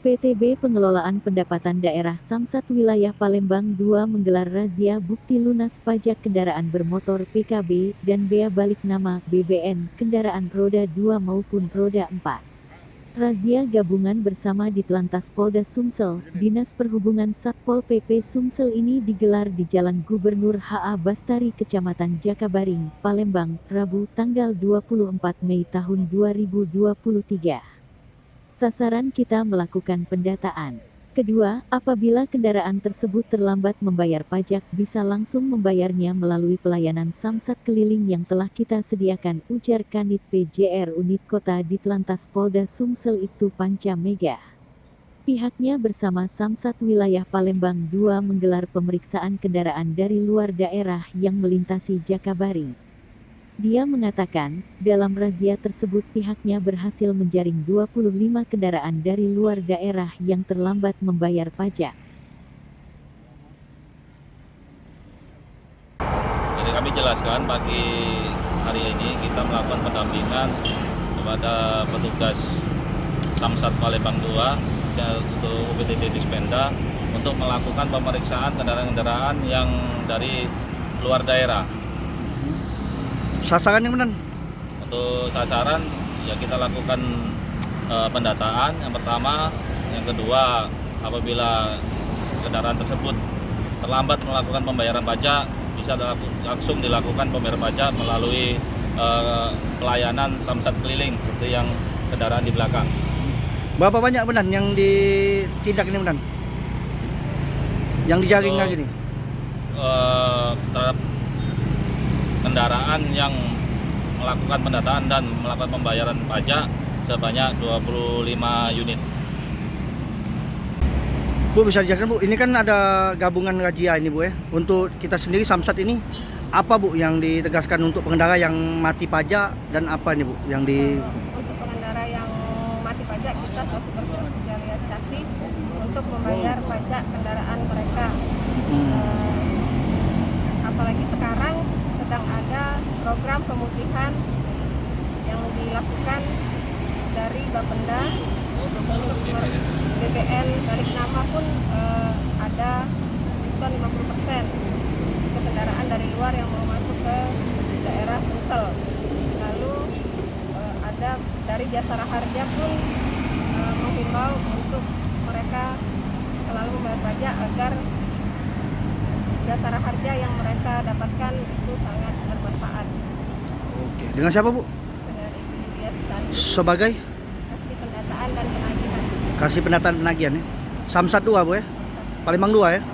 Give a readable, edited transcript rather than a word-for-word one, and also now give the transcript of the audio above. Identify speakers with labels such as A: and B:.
A: UPTB Pengelolaan Pendapatan Daerah Samsat Wilayah Palembang II menggelar razia bukti lunas pajak kendaraan bermotor PKB dan bea balik nama BBN kendaraan roda 2 maupun roda 4. Razia gabungan bersama Ditlantas Polda Sumsel, Dinas Perhubungan Satpol PP Sumsel ini digelar di Jalan Gubernur H.A. Bastari Kecamatan Jakabaring, Palembang, Rabu tanggal 24 Mei tahun 2023. Sasaran kita melakukan pendataan. Kedua, apabila kendaraan tersebut terlambat membayar pajak bisa langsung membayarnya melalui pelayanan Samsat keliling yang telah kita sediakan, ujar Kanit PJR Unit Kota Ditlantas Polda Sumsel Ibtu Panca Mega. Pihaknya bersama Samsat Wilayah Palembang II menggelar pemeriksaan kendaraan dari luar daerah yang melintasi Jakabaring. Dia mengatakan, dalam razia tersebut pihaknya berhasil menjaring 25 kendaraan dari luar daerah yang terlambat membayar pajak.
B: Jadi kami jelaskan pagi hari ini kita melakukan pendampingan kepada petugas Samsat Palembang II untuk UPTB Dispenda untuk melakukan pemeriksaan kendaraan-kendaraan yang dari luar daerah.
C: Sasaran yang mana?
B: Untuk sasaran ya kita lakukan pendataan yang pertama, yang kedua apabila kendaraan tersebut terlambat melakukan pembayaran pajak bisa langsung dilakukan pembayaran pajak melalui pelayanan Samsat keliling seperti yang kendaraan di belakang.
C: Berapa banyak benar yang ditindak ini benar? Yang dijaring lagi nih?
B: Terhadap kendaraan yang melakukan pendataan dan melakukan pembayaran pajak sebanyak 25 unit.
C: Bu, bisa dijelaskan Bu, ini kan ada gabungan razia ini Bu ya. Untuk kita sendiri Samsat ini apa Bu yang ditegaskan untuk pengendara yang mati pajak dan apa ini Bu yang
D: Untuk pengendara yang mati pajak kita sosialisasi untuk membayar pajak kendaraan mereka. Apalagi sekarang sedang ada program pemutihan yang dilakukan dari Bapenda untuk BBN balik nama pun ada diskon 50% untuk kendaraan dari luar yang mau masuk ke daerah Sumsel. Lalu ada dari Jasara Harja pun menghimbau untuk mereka selalu membayar pajak agar Jasara Harja yang mereka dapatkan itu sangat bermanfaat.
C: Oke, dengan siapa Bu?
D: Dengan Ibu Lydia Susani.
C: Sebagai?
D: Kasih pendataan dan penagihan.
C: Kasih pendataan penagihan ya. Samsat 2 Bu ya? Palembang 2 ya?